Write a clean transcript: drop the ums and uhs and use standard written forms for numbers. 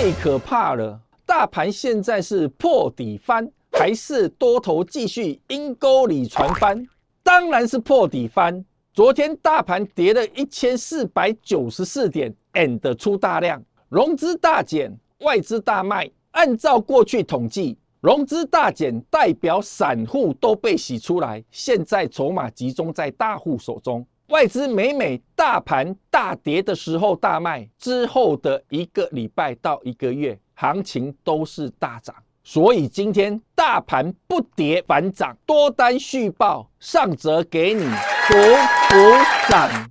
太可怕了！大盘现在是破底翻，还是多头继续阴沟里传翻？当然是破底翻。昨天大盘跌了1494点 ，and 出大量，融资大减，外资大卖。按照过去统计，融资大减代表散户都被洗出来，现在筹码集中在大户手中。外资每大盘大跌的时候大卖，之后的1个礼拜到1个月，行情都是大涨。所以今天大盘不跌反涨，多单续报，上则给你补涨。